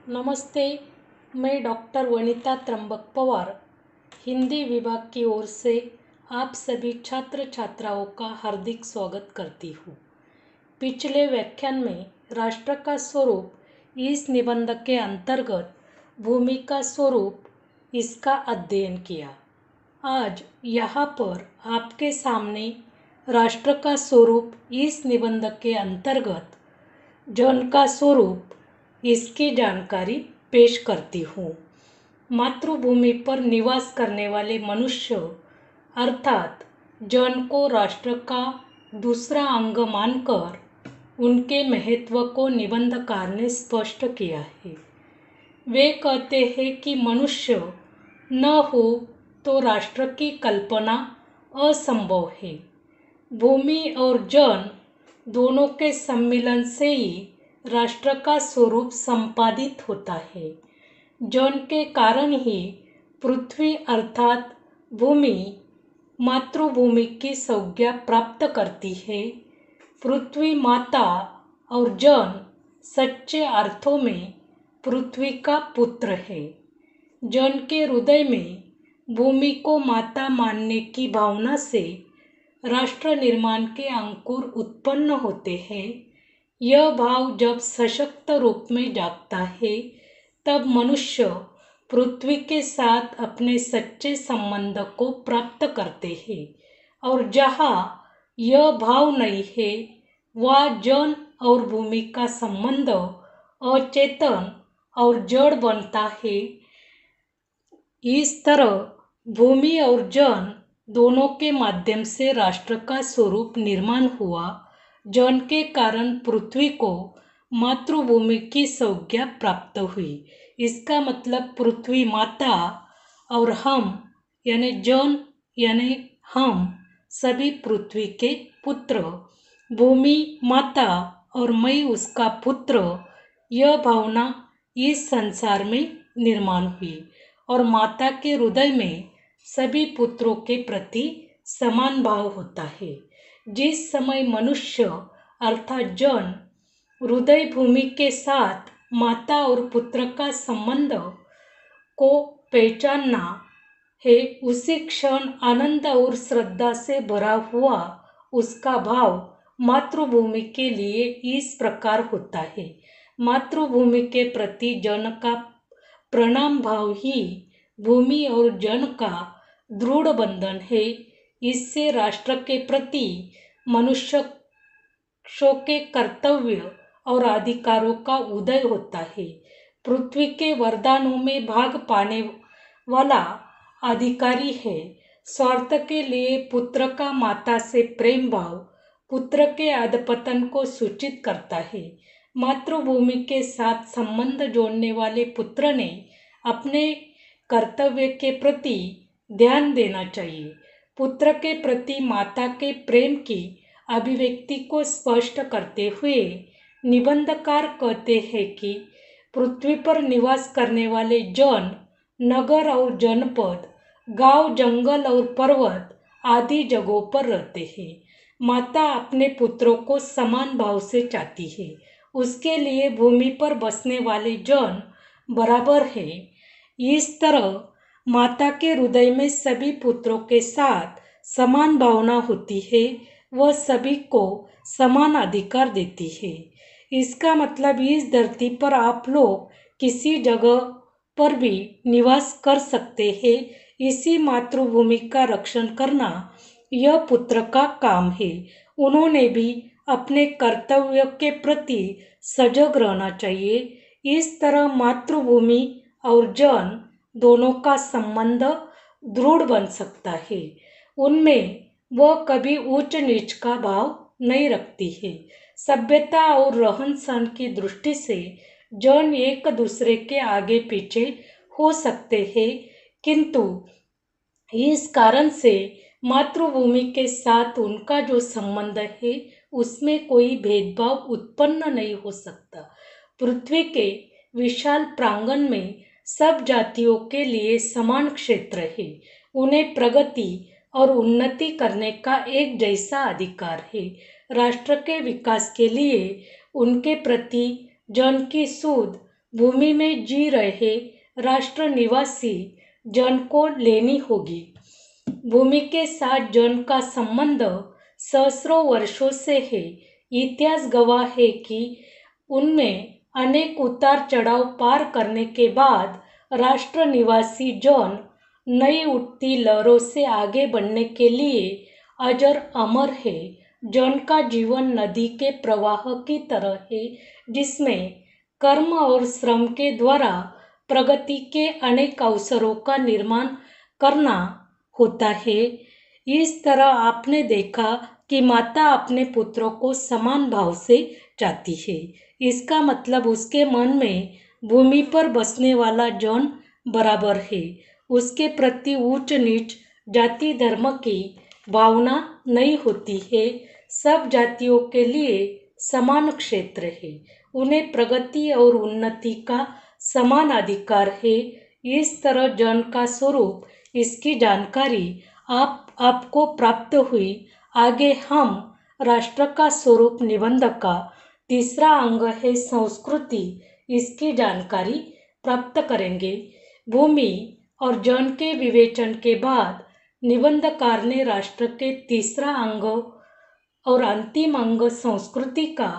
नमस्ते। मैं डॉक्टर वनिता त्र्यंबक पवार हिंदी विभाग की ओर से आप सभी छात्र छात्राओं का हार्दिक स्वागत करती हूँ। पिछले व्याख्यान में राष्ट्र का स्वरूप इस निबंध के अंतर्गत भूमि का स्वरूप इसका अध्ययन किया। आज यहाँ पर आपके सामने राष्ट्र का स्वरूप इस निबंध के अंतर्गत जन का स्वरूप इसकी जानकारी पेश करती हूँ। मातृभूमि पर निवास करने वाले मनुष्य अर्थात जन को राष्ट्र का दूसरा अंग मानकर उनके महत्व को निबंधकार ने स्पष्ट किया है। वे कहते हैं कि मनुष्य न हो तो राष्ट्र की कल्पना असंभव है। भूमि और जन दोनों के सम्मिलन से ही राष्ट्र का स्वरूप संपादित होता है। जन के कारण ही पृथ्वी अर्थात भूमि मातृभूमि की संज्ञा प्राप्त करती है। पृथ्वी माता और जन सच्चे अर्थों में पृथ्वी का पुत्र है। जन के हृदय में भूमि को माता मानने की भावना से राष्ट्र निर्माण के अंकुर उत्पन्न होते हैं। यह भाव जब सशक्त रूप में जागता है तब मनुष्य पृथ्वी के साथ अपने सच्चे संबंध को प्राप्त करते हैं, और जहाँ यह भाव नहीं है वह जन और भूमि का संबंध अचेतन और जड़ बनता है। इस तरह भूमि और जन दोनों के माध्यम से राष्ट्र का स्वरूप निर्माण हुआ। जन के कारण पृथ्वी को मातृभूमि की संज्ञा प्राप्त हुई। इसका मतलब पृथ्वी माता और हम यानी जन यानी हम सभी पृथ्वी के पुत्र। भूमि माता और मैं उसका पुत्र, यह भावना इस संसार में निर्माण हुई और माता के हृदय में सभी पुत्रों के प्रति समान भाव होता है। जिस समय मनुष्य अर्थात जन हृदय भूमि के साथ माता और पुत्र का संबंध को पहचानना है, उसी क्षण आनंद और श्रद्धा से भरा हुआ उसका भाव मातृभूमि के लिए इस प्रकार होता है। मातृभूमि के प्रति जन का प्रणाम भाव ही भूमि और जन का दृढ़ बंधन है। इससे राष्ट्र के प्रति मनुष्य के कर्तव्य और अधिकारों का उदय होता है। पृथ्वी के वरदानों में भाग पाने वाला अधिकारी है। स्वार्थ के लिए पुत्र का माता से प्रेम भाव पुत्र के अधपतन को सूचित करता है। मातृभूमि के साथ संबंध जोड़ने वाले पुत्र ने अपने कर्तव्य के प्रति ध्यान देना चाहिए। पुत्र के प्रति माता के प्रेम की अभिव्यक्ति को स्पष्ट करते हुए निबंधकार कहते हैं कि पृथ्वी पर निवास करने वाले जन नगर और जनपद, गांव, जंगल और पर्वत आदि जगहों पर रहते हैं। माता अपने पुत्रों को समान भाव से चाहती है। उसके लिए भूमि पर बसने वाले जन बराबर है। इस तरह माता के हृदय में सभी पुत्रों के साथ समान भावना होती है। वह सभी को समान अधिकार देती है। इसका मतलब इस धरती पर आप लोग किसी जगह पर भी निवास कर सकते हैं। इसी मातृभूमि का रक्षण करना यह पुत्र का काम है। उन्होंने भी अपने कर्तव्य के प्रति सजग रहना चाहिए। इस तरह मातृभूमि और जन दोनों का संबंध दृढ़ बन सकता है। उनमें वह कभी ऊंच नीच का भाव नहीं रखती है। सभ्यता और रहन सहन की दृष्टि से जन एक दूसरे के आगे पीछे हो सकते हैं, किंतु इस कारण से मातृभूमि के साथ उनका जो संबंध है उसमें कोई भेदभाव उत्पन्न नहीं हो सकता। पृथ्वी के विशाल प्रांगण में सब जातियों के लिए समान क्षेत्र है। उन्हें प्रगति और उन्नति करने का एक जैसा अधिकार है। राष्ट्र के विकास के लिए उनके प्रति जन की शुद्ध भूमि में जी रहे राष्ट्र निवासी जन को लेनी होगी। भूमि के साथ जन का संबंध सहस्रों वर्षों से है। इतिहास गवाह है कि उनमें अनेक उतार चढ़ाव पार करने के बाद राष्ट्र निवासी जन नई उठती लहरों से आगे बढ़ने के लिए अजर अमर है। जन का जीवन नदी के प्रवाह की तरह है, जिसमें कर्म और श्रम के द्वारा प्रगति के अनेक अवसरों का निर्माण करना होता है। इस तरह आपने देखा कि माता अपने पुत्रों को समान भाव से चाहती है। इसका मतलब उसके मन में भूमि पर बसने वाला जन बराबर है। उसके प्रति ऊंच नीच जाति धर्म की भावना नहीं होती है। सब जातियों के लिए समान क्षेत्र है। उन्हें प्रगति और उन्नति का समान अधिकार है। इस तरह जन का स्वरूप, इसकी जानकारी आपको प्राप्त हुई। आगे हम राष्ट्र का स्वरूप निबंध का तीसरा अंग है संस्कृति, इसकी जानकारी प्राप्त करेंगे। भूमि और जन के विवेचन के बाद निबंधकार ने राष्ट्र के तीसरा अंग और अंतिम अंग संस्कृति का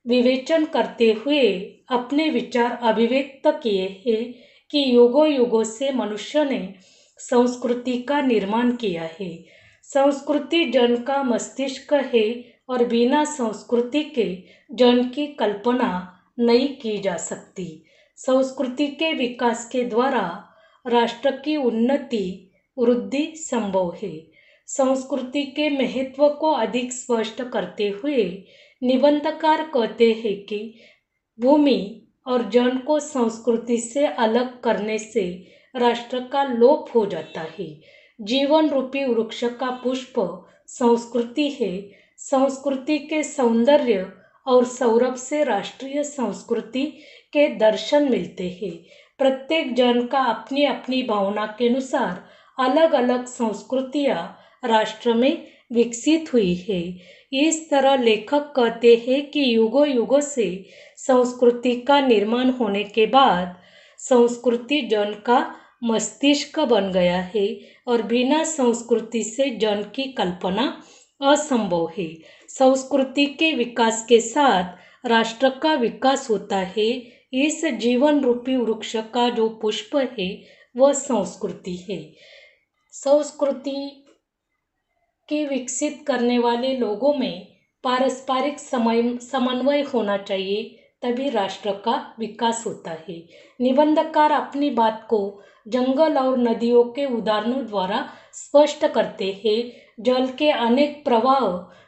विवेचन करते हुए अपने विचार अभिव्यक्त किए हैं कि युगों युगों से मनुष्य ने संस्कृति का निर्माण किया है। संस्कृति जन का मस्तिष्क है और बिना संस्कृति के जन की कल्पना नहीं की जा सकती। संस्कृति के विकास के द्वारा राष्ट्र की उन्नति वृद्धि संभव है। संस्कृति के महत्व को अधिक स्पष्ट करते हुए निबंधकार कहते हैं कि भूमि और जन को संस्कृति से अलग करने से राष्ट्र का लोप हो जाता है। जीवन रूपी वृक्ष का पुष्प संस्कृति है। संस्कृति के सौंदर्य और सौरभ से राष्ट्रीय संस्कृति के दर्शन मिलते हैं। प्रत्येक जन का अपनी अपनी भावना के अनुसार अलग अलग संस्कृतियां राष्ट्र में विकसित हुई है। इस तरह लेखक कहते हैं कि युगों युगों से संस्कृति का निर्माण होने के बाद संस्कृति जन का मस्तिष्क बन गया है और बिना संस्कृति से जन की कल्पना असंभव है। संस्कृति के विकास के साथ राष्ट्र का विकास होता है। इस जीवन रूपी वृक्ष का जो पुष्प है वह संस्कृति है। संस्कृति के विकसित करने वाले लोगों में पारस्परिक समन्वय होना चाहिए, तभी राष्ट्र का विकास होता है। निबंधकार अपनी बात को जंगल और नदियों के उदाहरणों द्वारा स्पष्ट करते हैं। जल के अनेक प्रवाह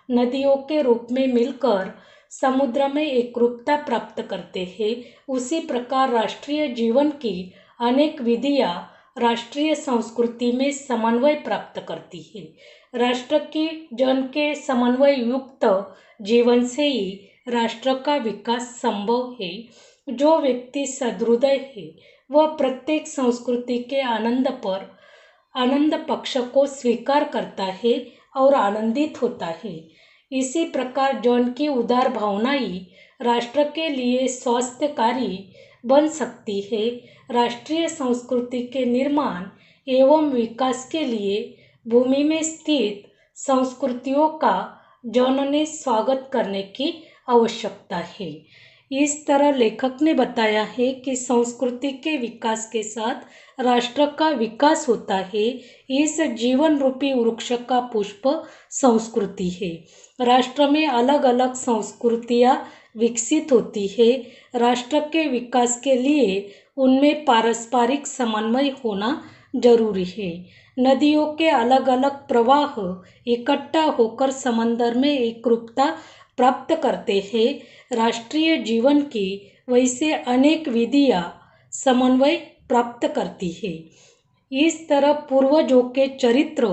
नदियों के रूप में मिलकर समुद्र में एकरूपता प्राप्त करते हैं। उसी प्रकार राष्ट्रीय जीवन की अनेक विधियां राष्ट्रीय संस्कृति में समन्वय प्राप्त करती है। राष्ट्र की जन के समन्वय युक्त जीवन से ही राष्ट्र का विकास संभव है। जो व्यक्ति सदृदय है वह प्रत्येक संस्कृति के आनंद पक्ष को स्वीकार करता है और आनंदित होता है। इसी प्रकार जन की उदार भावना ही राष्ट्र के लिए स्वास्थ्यकारी बन सकती है। राष्ट्रीय संस्कृति के निर्माण एवं विकास के लिए भूमि में स्थित संस्कृतियों का जन ने स्वागत करने की आवश्यकता है। इस तरह लेखक ने बताया है कि संस्कृति के विकास के साथ राष्ट्र का विकास होता है। इस जीवन रूपी वृक्ष का पुष्प संस्कृति है। राष्ट्र में अलग अलग संस्कृतियां विकसित होती है। राष्ट्र के विकास के लिए उनमें पारस्परिक समन्वय होना जरूरी है। नदियों के अलग अलग प्रवाह इकट्ठा होकर समंदर में एकरूपता प्राप्त करते हैं। राष्ट्रीय जीवन की वैसे अनेक विधियां समन्वय प्राप्त करती है। इस तरह पूर्वजों के चरित्र,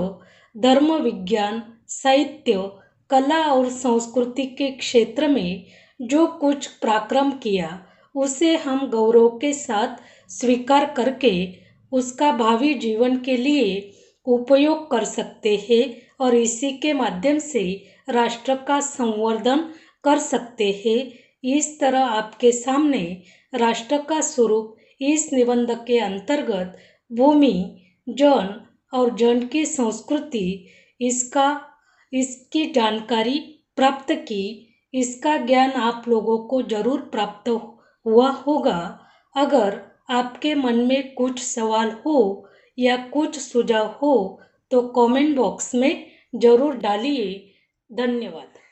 धर्म, विज्ञान, साहित्य, कला और संस्कृति के क्षेत्र में जो कुछ पराक्रम किया उसे हम गौरव के साथ स्वीकार करके उसका भावी जीवन के लिए उपयोग कर सकते हैं और इसी के माध्यम से राष्ट्र का संवर्धन कर सकते हैं। इस तरह आपके सामने राष्ट्र का स्वरूप इस निबंध के अंतर्गत भूमि, जन और जन की संस्कृति इसकी जानकारी प्राप्त की। इसका ज्ञान आप लोगों को जरूर प्राप्त हुआ होगा। अगर आपके मन में कुछ सवाल हो या कुछ सुझाव हो तो कमेंट बॉक्स में जरूर डालिए। धन्यवाद।